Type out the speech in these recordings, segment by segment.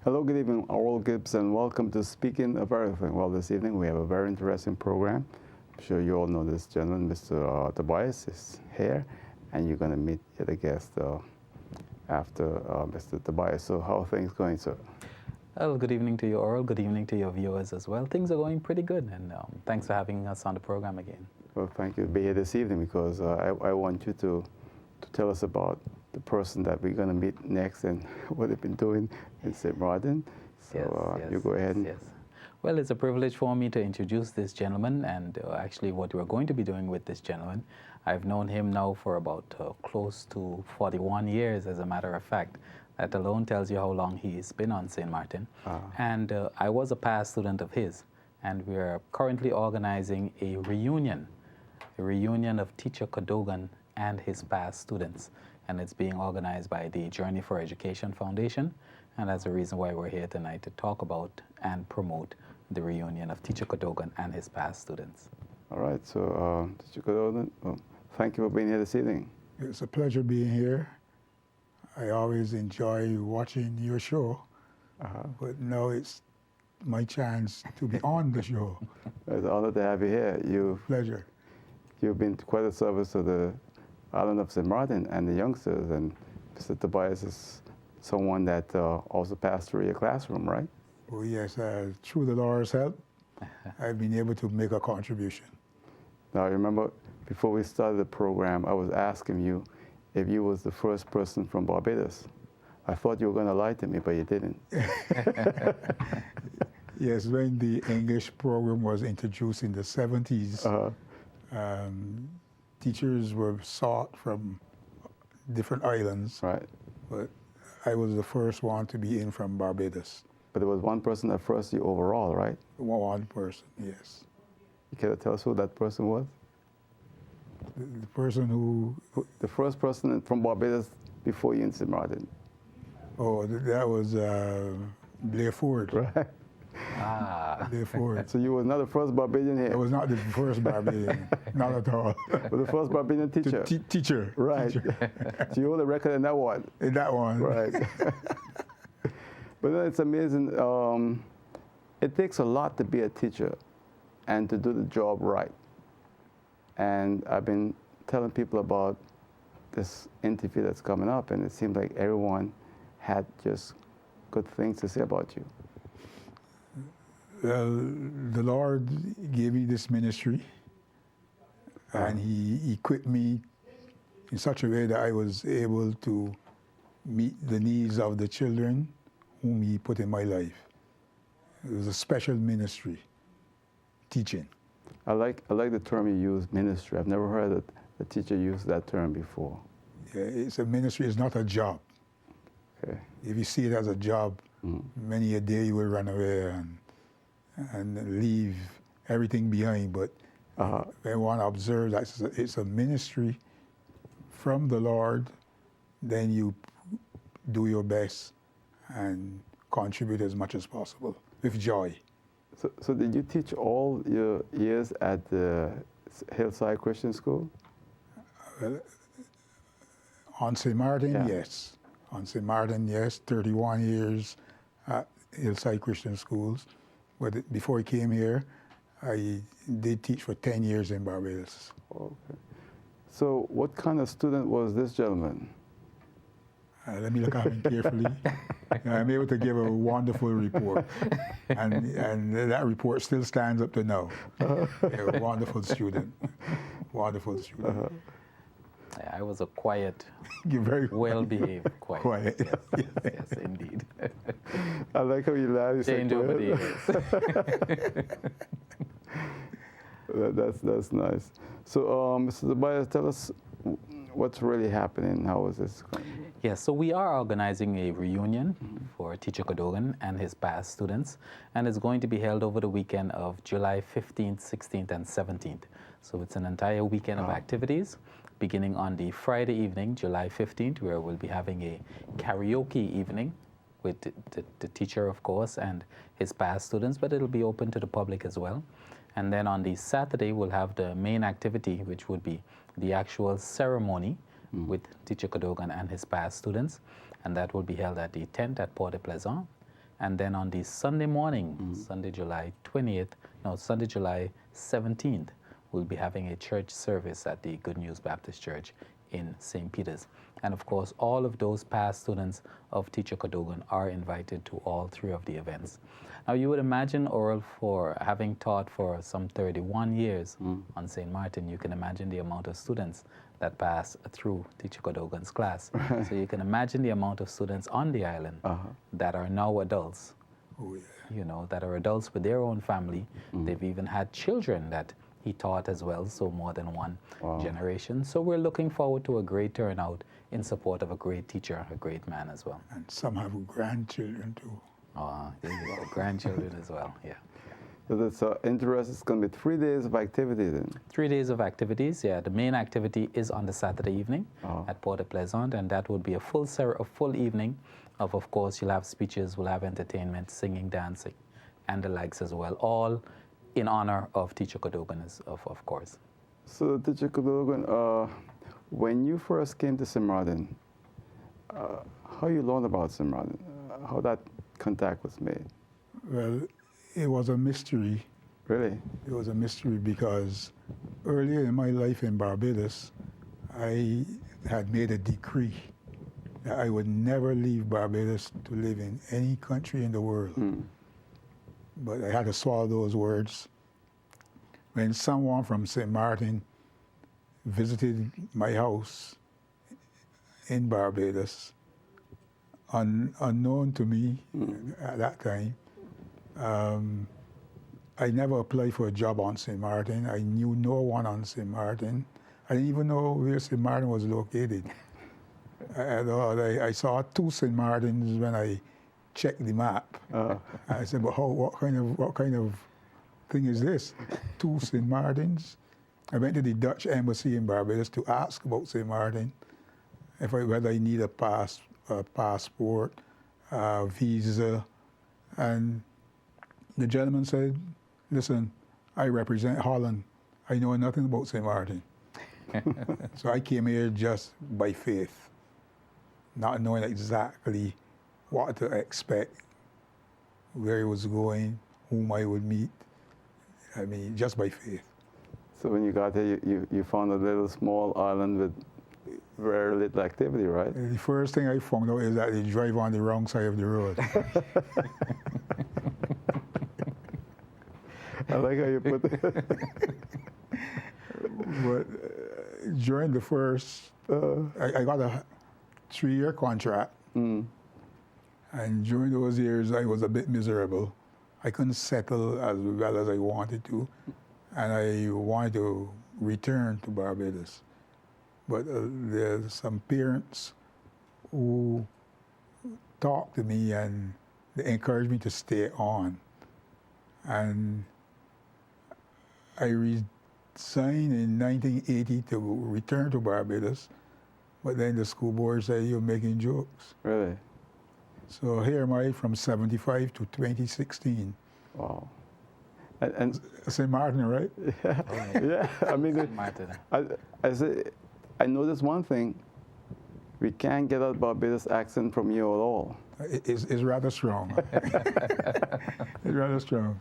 Hello, good evening, Oral Gibbs, and welcome to Speaking of Everything. Well, this evening we have a very interesting program. I'm sure you all know this gentleman, Mr. Tobias, is here, and you're going to meet the guest after Mr. Tobias. So how are things going, sir? Well, good evening to you, Oral. Good evening to your viewers as well. Things are going pretty good, and thanks for having us on the program again. Well, thank you for being here this evening because I want you to tell us about the person that we're going to meet next and what they've been doing in St. Martin. So you go ahead. Yes. Well, it's a privilege for me to introduce this gentleman and actually what we're going to be doing with this gentleman. I've known him now for about close to 41 years, as a matter of fact. That alone tells you how long he's been on St. Martin. And I was a past student of his, and we're currently organizing a reunion of teacher Cadogan and his past students. And it's being organized by the Journey for Education Foundation. And that's the reason why we're here tonight, to talk about and promote the reunion of teacher Cadogan and his past students. All right, so teacher Cadogan, thank you for being here this evening. It's a pleasure being here. I always enjoy watching your show, but now it's my chance to be on the show. It's an honor to have you here. Pleasure. You've been quite a service to the island of St. Martin and the youngsters, and Mr. Tobias is someone that also passed through your classroom, right? Oh yes, through the Lord's help, I've been able to make a contribution. Now, I remember before we started the program, I was asking you if you was the first person from Barbados. I thought you were going to lie to me, but you didn't. Yes, when the English program was introduced in the 70s, teachers were sought from different islands, right? But I was the first one to be in from Barbados. But there was one person that first you overall, right? One person, yes. You can tell us who that person was? The person who... The first person from Barbados before you in St. Martin. Oh, that was Blair Ford. Right. Blair Ford. So you were not the first Barbadian here? I was not the first Barbadian, not at all. But the first Barbadian teacher? Teacher. Right. Teacher. So you hold the record in that one? In that one. Right. But then it's amazing. It takes a lot to be a teacher and to do the job right. And I've been telling people about this interview that's coming up, and it seemed like everyone had just good things to say about you. Well, the Lord gave me this ministry, and He equipped me in such a way that I was able to meet the needs of the children whom He put in my life. It was a special ministry, teaching. I like the term you use, ministry. I've never heard a teacher use that term before. Yeah, it's a ministry, it's not a job. Okay. If you see it as a job, many a day you will run away and leave everything behind. But when one observes that it's a ministry from the Lord, then you do your best and contribute as much as possible with joy. So did you teach all your years at the Hillside Christian School? On St. Martin, yes. On St. Martin, yes. 31 years at Hillside Christian Schools. But before I came here, I did teach for 10 years in Barbados. Okay. So what kind of student was this gentleman? Let me look at him carefully. I'm able to give a wonderful report. And that report still stands up to now. A wonderful student. Wonderful student. I was a quiet, You're very well-behaved, quiet. Yes, indeed. I like how you laugh. Change over the years. That's nice. So, Mr. Tobias, tell us what's really happening. How is this going? Yes, so we are organizing a reunion for teacher Cadogan and his past students, and it's going to be held over the weekend of July 15th, 16th, and 17th. So it's an entire weekend of activities, beginning on the Friday evening, July 15th, where we'll be having a karaoke evening with the teacher, of course, and his past students, but it'll be open to the public as well. And then on the Saturday, we'll have the main activity, which would be the actual ceremony with teacher Cadogan and his past students. And that will be held at the tent at Port de Plaisant. And then on the Sunday morning, Sunday, July 17th, we'll be having a church service at the Good News Baptist Church in St. Peter's. And of course, all of those past students of Teacher Cadogan are invited to all three of the events. Now, you would imagine, Oral, for having taught for some 31 years on St. Martin, you can imagine the amount of students that pass through Teacher Cadogan's class. So you can imagine the amount of students on the island that are now adults. Oh, yeah. You know, that are adults with their own family. They've even had children that he taught as well, so more than one generation. So we're looking forward to a great turnout in support of a great teacher, a great man as well. And some have grandchildren too. There you go, grandchildren as well, yeah. So that's interesting. It's going to be 3 days of activity then. 3 days of activities, yeah. The main activity is on the Saturday evening at Port Pleasant, and that would be a full evening of course, you'll have speeches, we'll have entertainment, singing, dancing, and the likes as well, all in honor of Teacher Cadogan, of course. So, Teacher Cadogan, when you first came to St. Martin, how you learned about St. Martin? How that contact was made? Well, it was a mystery. Really? It was a mystery because earlier in my life in Barbados, I had made a decree that I would never leave Barbados to live in any country in the world. But I had to swallow those words. When someone from St. Martin visited my house in Barbados, unknown to me at that time, I never applied for a job on St. Martin. I knew no one on St. Martin. I didn't even know where St. Martin was located. I saw 2 St. Martins when I checked the map. I said, but what kind of thing is this? 2 St. Martins? I went to the Dutch embassy in Barbados to ask about St. Martin, whether I need a passport, visa, and the gentleman said, listen, I represent Holland. I know nothing about St. Martin. So I came here just by faith, not knowing exactly what to expect, where I was going, whom I would meet. I mean, just by faith. So when you got here, you found a little small island with very little activity, right? The first thing I found out is that they drive on the wrong side of the road. I like how you put it. But during the first, I got a 3-year contract. And during those years, I was a bit miserable. I couldn't settle as well as I wanted to. And I wanted to return to Barbados. But there's some parents who talked to me and they encouraged me to stay on. And I resigned in 1980 to return to Barbados. But then the school board said, you're making jokes. Really? So here am I from 75 to 2016. Wow. And St. Martin, right? Yeah. Yeah. I mean, Martin. I noticed one thing. We can't get a Barbados accent from you at all. It's rather strong. It's rather strong.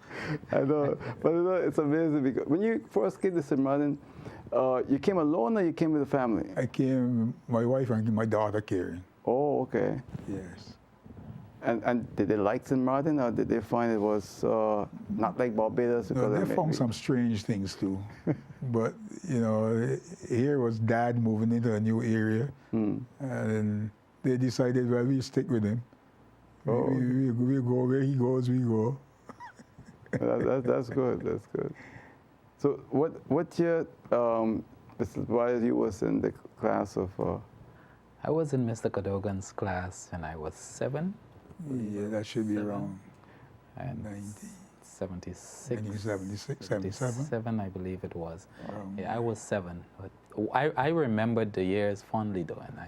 I know, but you know, it's amazing because when you first came to St. Martin, you came alone or you came with a family? I came, my wife and my daughter, Karen. Oh, okay. Yes. And did they like St. Martin, or did they find it was not like Barbados? No, they found some strange things too. But, you know, here was Dad moving into a new area. And they decided, well, we stick with him. Oh. We go where he goes, we go. That's good, that's good. So what year, Mrs. Tobias, you was in the class of? I was in Mr. Cadogan's class and I was 7. Yeah, that should be around and 76, 77, 77, I believe it was. Yeah, I was 7. But I remembered the years fondly though, and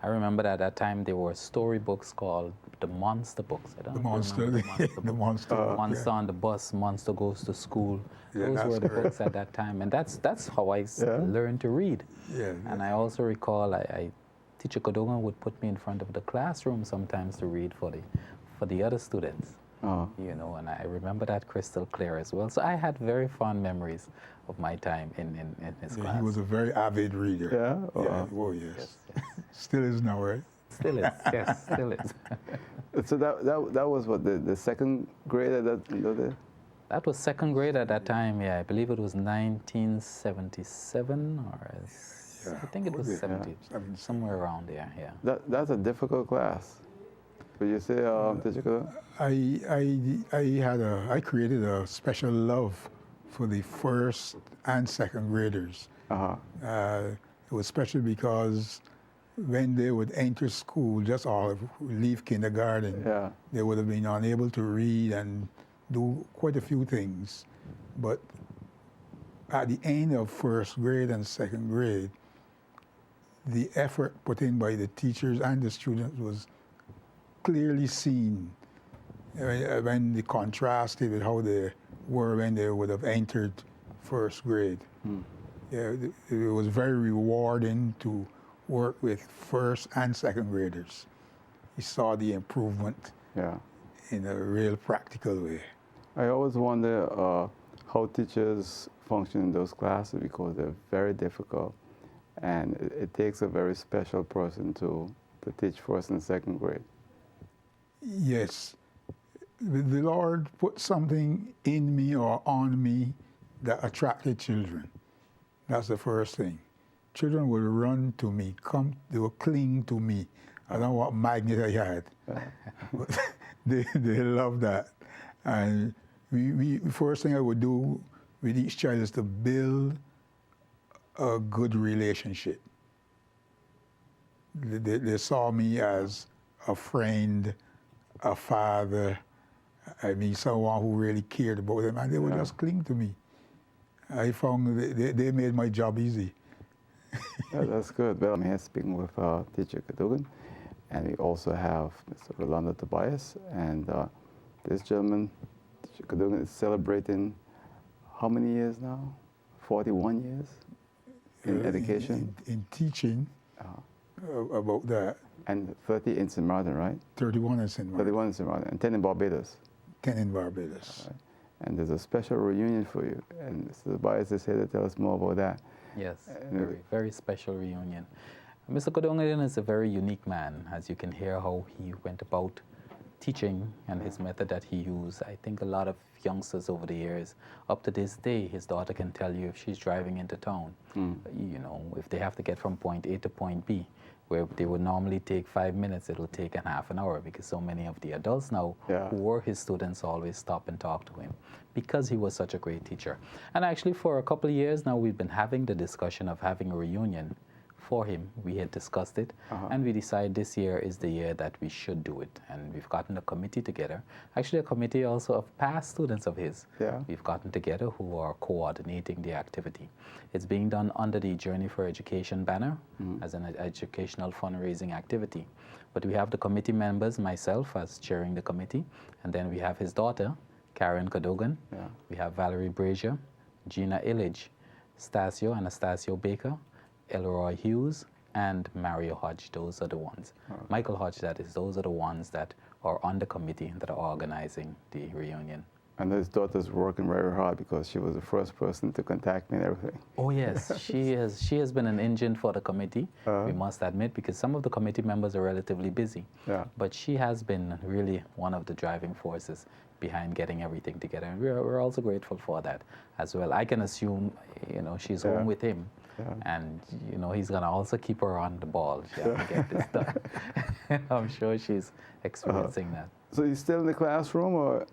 I remember that at that time there were storybooks called the Monster books. I don't the know Monster, the Monster. Monster on the Bus, Monster Goes to School. Yeah, those were the books at that time, and that's how I learned to read. Yeah. And I also recall Teacher Cadogan would put me in front of the classroom sometimes to read for the other students. You know, and I remember that crystal clear as well. So I had very fond memories of my time in his class. He was a very avid reader. Yeah? Yeah. Oh, yes. Still is now, right? Still is, yes, still is. So that was what, the second grade at that, That was second grade at that time, yeah. I believe it was 1977 or I think it was 70, somewhere around there, yeah. That's a difficult class. But you say, I created a special love for the first and second graders. It was special because when they would enter school, just all leave kindergarten, they would have been unable to read and do quite a few things. But at the end of first grade and second grade, the effort put in by the teachers and the students was clearly seen when they contrasted with how they were when they would have entered first grade. Yeah, it was very rewarding to work with first and second graders. You saw the improvement in a real practical way. I always wonder how teachers function in those classes because they're very difficult, and it takes a very special person to teach first and second grade. Yes. The Lord put something in me or on me that attracted children. That's the first thing. Children will run to me, they will cling to me. I don't know what magnet I had, but they love that. And the first thing I would do with each child is to build a good relationship. They saw me as a friend, a father, I mean, someone who really cared about them, and they would just cling to me. I found they made my job easy. That's good. Well, I'm here speaking with teacher Cadogan, and we also have Mr. Rolando Tobias, and this gentleman, teacher Cadogan, is celebrating how many years now? 41 years in education? In teaching, about that. And 30 in St. Martin, right? 31 in St. Martin. 31 in St. Martin, and 10 in Barbados. 10 in Barbados. Right. And there's a special reunion for you, and Mr. Tobias is here to tell us more about that. Yes, very special reunion. Mr. Cadogan is a very unique man, as you can hear how he went about teaching and his method that he used. I think a lot of youngsters over the years, up to this day, his daughter can tell you if she's driving into town, you know, if they have to get from point A to point B, where they would normally take 5 minutes, it'll take a half an hour because so many of the adults now who were his students always stop and talk to him because he was such a great teacher. And actually for a couple of years now, we've been having the discussion of having a reunion for him. We had discussed it, and we decided this year is the year that we should do it. And we've gotten a committee together, actually a committee also of past students of his. We've gotten together who are coordinating the activity. It's being done under the Journey for Education banner as an educational fundraising activity. But we have the committee members, myself as chairing the committee, and then we have his daughter, Karen Cadogan. We have Valerie Brazier, Gina Illich, Anastasio Baker, Elroy Hughes, and Mario Hodge. Those are the ones. Michael Hodge, that is, those are the ones that are on the committee that are organizing the reunion. And his daughter's working very hard because she was the first person to contact me and everything. Oh yes, she has been an engine for the committee, we must admit, because some of the committee members are relatively busy. But she has been really one of the driving forces behind getting everything together. And we're also grateful for that as well. I can assume, you know, she's home with him. And, you know, he's going to also keep her on the ball. She has to get this done. I'm sure she's experiencing that. So you're still in the classroom, or?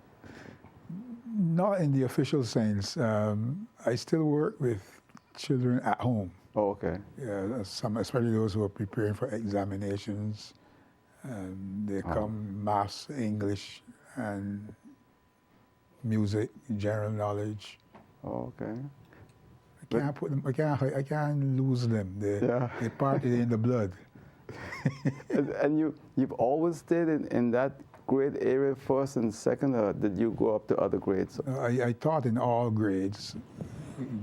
Not in the official sense. I still work with children at home. Oh, okay. Yeah, some, especially those who are preparing for examinations. They come maths, English, and music, general knowledge. Oh, okay. I can't put them. I can't lose them. They part in the blood. And you've always stayed in that grade area, first and second, or did you go up to other grades? I taught in all grades.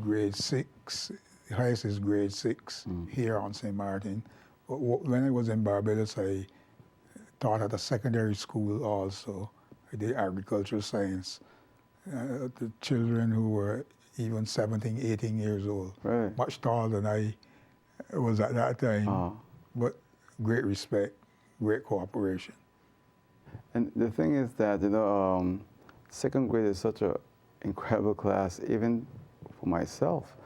Grade 6, the highest is grade 6 here on St. Martin. But when I was in Barbados, I taught at a secondary school also. I did agricultural science. The children who were even 17, 18 years old, Right. much taller than I was at that time, but great respect, great cooperation. And the thing is that, second grade is such an incredible class, even for myself.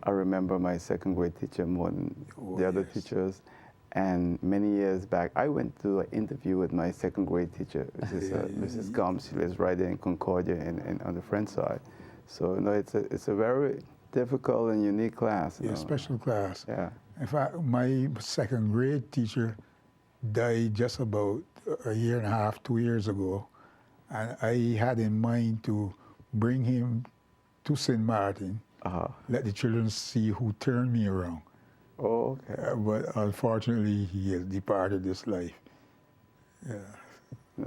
I remember my second grade teacher more than the other teachers. And many years back, I went to an interview with my second grade teacher, Mrs. Gomes. She lives right there in Concordia on the French side. So, it's a very difficult and unique class. Yeah, special class. Yeah. In fact, my second grade teacher died just about a year and a half, 2 years ago. And I had in mind to bring him to St. Martin, let the children see who turned me around. Oh, okay. But unfortunately, he has departed this life. Yeah.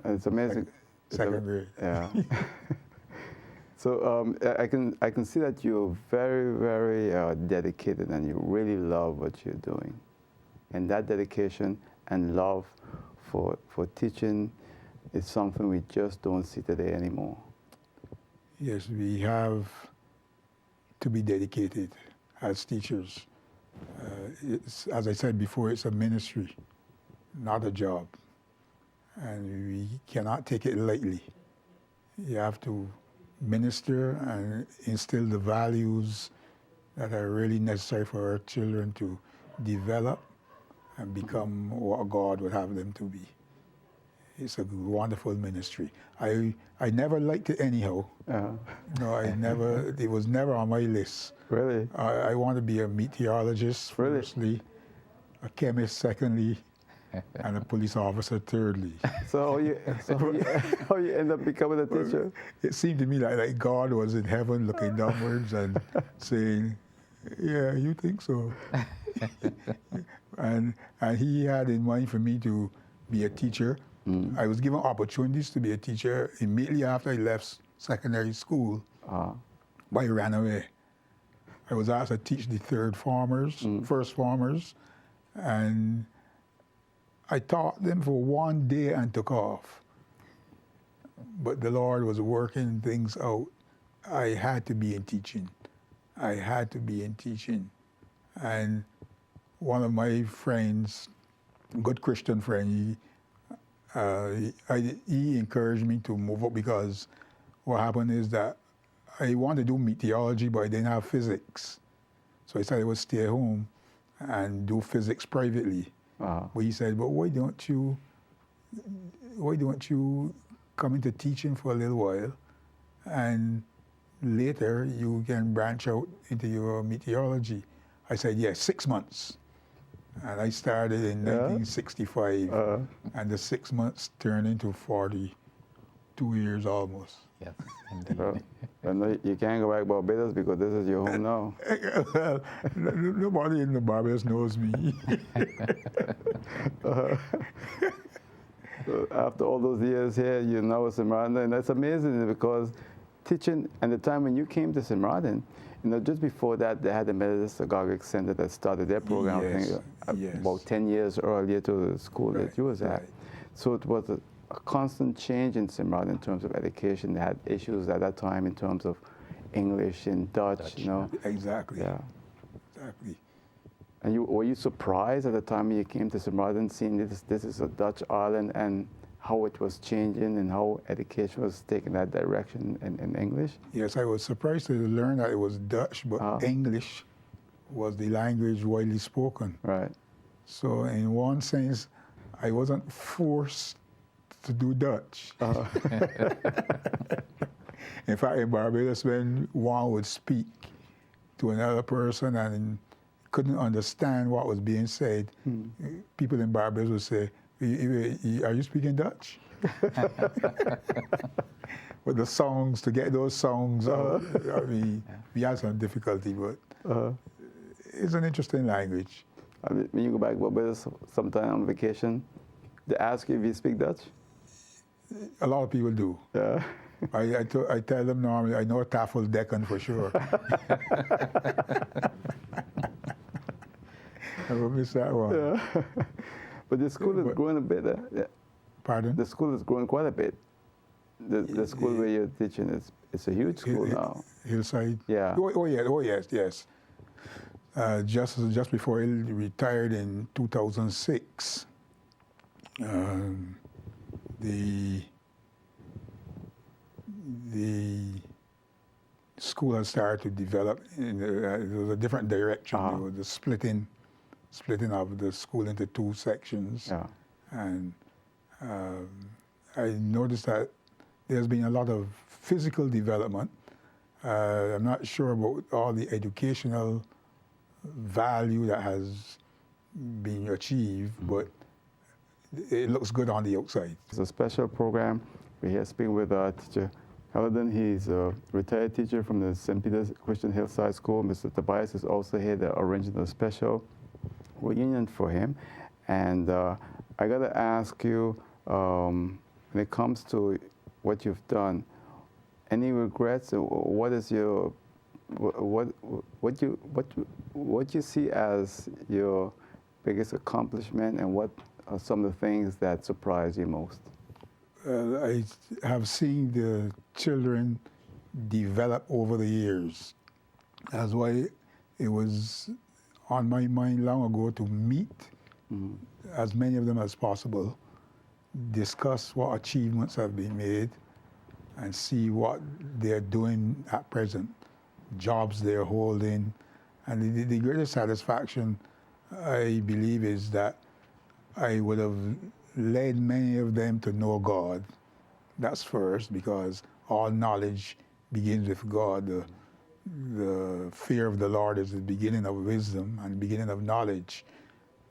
It's amazing. Second grade. Yeah. So I can see that you're very, very dedicated, and you really love what you're doing. And that dedication and love for teaching is something we just don't see today anymore. Yes, we have to be dedicated as teachers. As I said before, it's a ministry, not a job. And we cannot take it lightly. You have to minister and instill the values that are really necessary for our children to develop and become what God would have them to be. It's a wonderful ministry. I never liked it anyhow. No, it was never on my list. Really? I want to be a meteorologist, firstly, a chemist, secondly, and a police officer, thirdly. So how you end up becoming a teacher? It seemed to me like God was in heaven looking downwards and saying, yeah, you think so. and he had in mind for me to be a teacher. I was given opportunities to be a teacher immediately after I left secondary school, but I ran away. I was asked to teach the first formers, and I taught them for one day and took off. But the Lord was working things out. I had to be in teaching. And one of my friends, good Christian friend, he encouraged me to move up, because what happened is that I wanted to do meteorology, but I didn't have physics. So I said I would stay home and do physics privately. But he said, but why don't you come into teaching for a little while, and later you can branch out into your meteorology. I said, yes, 6 months. And I started in 1965, and the 6 months turned into 42 years almost. Yes, indeed. Well, you can't go back to Barbados because this is your home now. Well, nobody in the Barbados knows me. After all those years here, you're now at St. Martin, and that's amazing, because teaching, and the time when you came to St. Martin, just before that, they had the Methodist Cadogan Center that started their program, Yes, I think, about 10 years earlier to the school that you was at. Right. So it was a constant change in St. Martin in terms of education. They had issues at that time in terms of English and Dutch. Exactly. Yeah. Exactly. And were you surprised at the time when you came to St. Martin, seeing this is a Dutch island, and how it was changing and how education was taking that direction in English? Yes, I was surprised to learn that it was Dutch, but English was the language widely spoken. Right. So in one sense, I wasn't forced to do Dutch. In fact, in Barbados, when one would speak to another person and couldn't understand what was being said, people in Barbados would say, are you speaking Dutch? But the songs, to get those songs out, I mean, we had some difficulty, but it's an interesting language. When you go back to Barbados sometime on vacation, they ask you if you speak Dutch? A lot of people do. Yeah. I tell them normally, I know a tafel dekken for sure. I will miss that one. Yeah. But the school is growing a bit. Pardon? The school is growing quite a bit. The school where you're teaching, it's a huge school now. Hillside? Yeah. Yes. Just before he retired in 2006, the school has started to develop. It was a different direction. There was the splitting of the school into two sections. Yeah. And I noticed that there's been a lot of physical development. I'm not sure about all the educational value that has been achieved, but it looks good on the outside. It's a special program. We're here speaking with teacher Cadogan. He's a retired teacher from the St. Peter's Christian Hillside School. Mr. Tobias is also here. They're arranging a special reunion for him. And I got to ask you, when it comes to what you've done, any regrets? What is your what you see as your biggest accomplishment, and what are some of the things that surprise you most? I have seen the children develop over the years. That's why it was on my mind long ago to meet as many of them as possible, discuss what achievements have been made, and see what they're doing at present, jobs they're holding. And the greatest satisfaction, I believe, is that I would have led many of them to know God. That's first, because all knowledge begins with God. The fear of the Lord is the beginning of wisdom and the beginning of knowledge.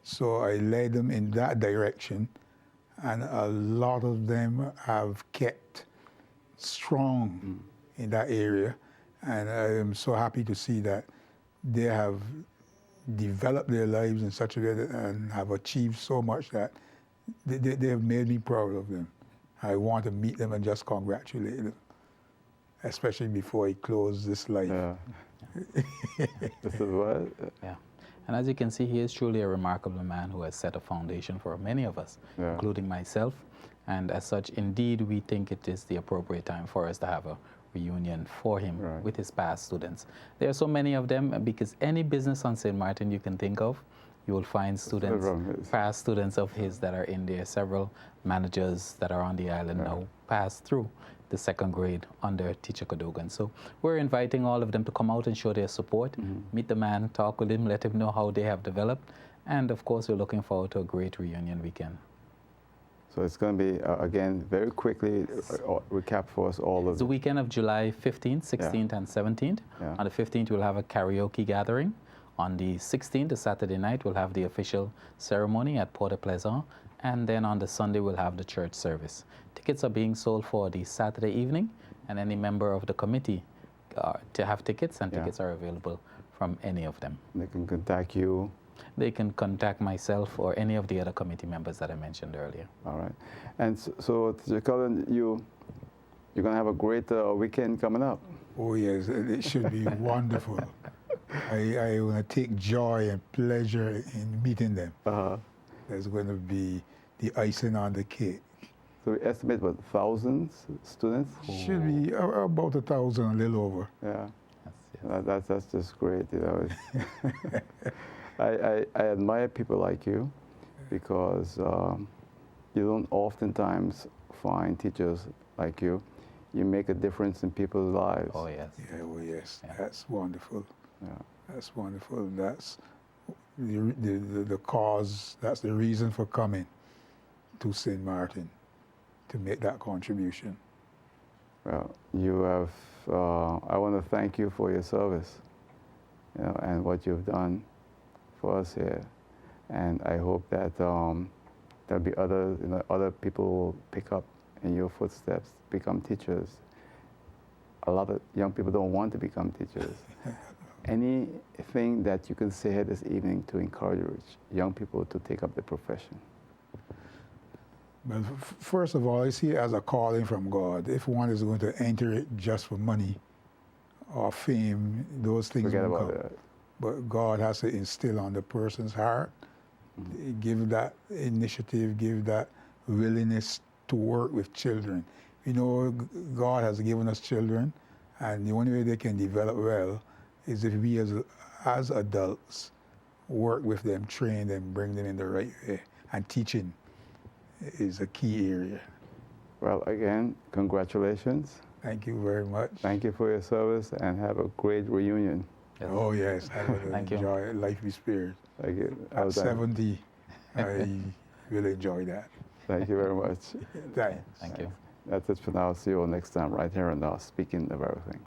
So I led them in that direction, and a lot of them have kept strong in that area. And I am so happy to see that they have developed their lives in such a way that, and have achieved so much that they have made me proud of them. I want to meet them and just congratulate them, especially before he closed this life. Yeah. This is what? Yeah. And as you can see, he is truly a remarkable man who has set a foundation for many of us, including myself. And as such, indeed, we think it is the appropriate time for us to have a reunion for him with his past students. There are so many of them, because any business on St. Martin you can think of, you will find students, past students of his that are in there. Several managers that are on the island now passed through the second grade under teacher Cadogan. So we're inviting all of them to come out and show their support, meet the man, talk with him, let him know how they have developed. And of course, we're looking forward to a great reunion weekend. So it's going to be, again, very quickly, recap for us all of It's the weekend of July 15th, 16th, and 17th. On the 15th, we'll have a karaoke gathering. On the 16th, the Saturday night, we'll have the official ceremony at Port de Plaisant. And then on the Sunday, we'll have the church service. Tickets are being sold for the Saturday evening, and any member of the committee to have tickets, and tickets are available from any of them. They can contact you. They can contact myself or any of the other committee members that I mentioned earlier. All right. And so Teacher Cullen, you're going to have a great weekend coming up. Oh, yes. It should be wonderful. I want to take joy and pleasure in meeting them. There's going to be the icing on the cake. So we estimate, what, thousands students? Should be about 1,000, a little over. Yeah. That's just great, you know. I admire people like you, because you don't oftentimes find teachers like you. You make a difference in people's lives. Oh, yes. Yeah, well, yes. That's wonderful. Yeah. That's wonderful. That's the cause, that's the reason for coming to St. Martin, to make that contribution. Well, you have, I want to thank you for your service, you know, and what you've done for us here. And I hope that there'll be other people who will pick up in your footsteps, become teachers. A lot of young people don't want to become teachers. Anything that you can say here this evening to encourage young people to take up the profession? Well, first of all, I see it as a calling from God. If one is going to enter it just for money or fame, those things Forget won't about come. that. But God has to instill on the person's heart, give that initiative, give that willingness to work with children. You know, God has given us children, and the only way they can develop well is if we as adults work with them, train them, bring them in the right way. And teaching is a key area. Well, again, congratulations. Thank you very much. Thank you for your service, and have a great reunion. Yes. Oh, yes. I will enjoy it. Life be spared. Thank you. At 70, I will enjoy that. Thank you very much. Thanks. Thank you. That's it for now. See you all next time right here on Speaking of Everything.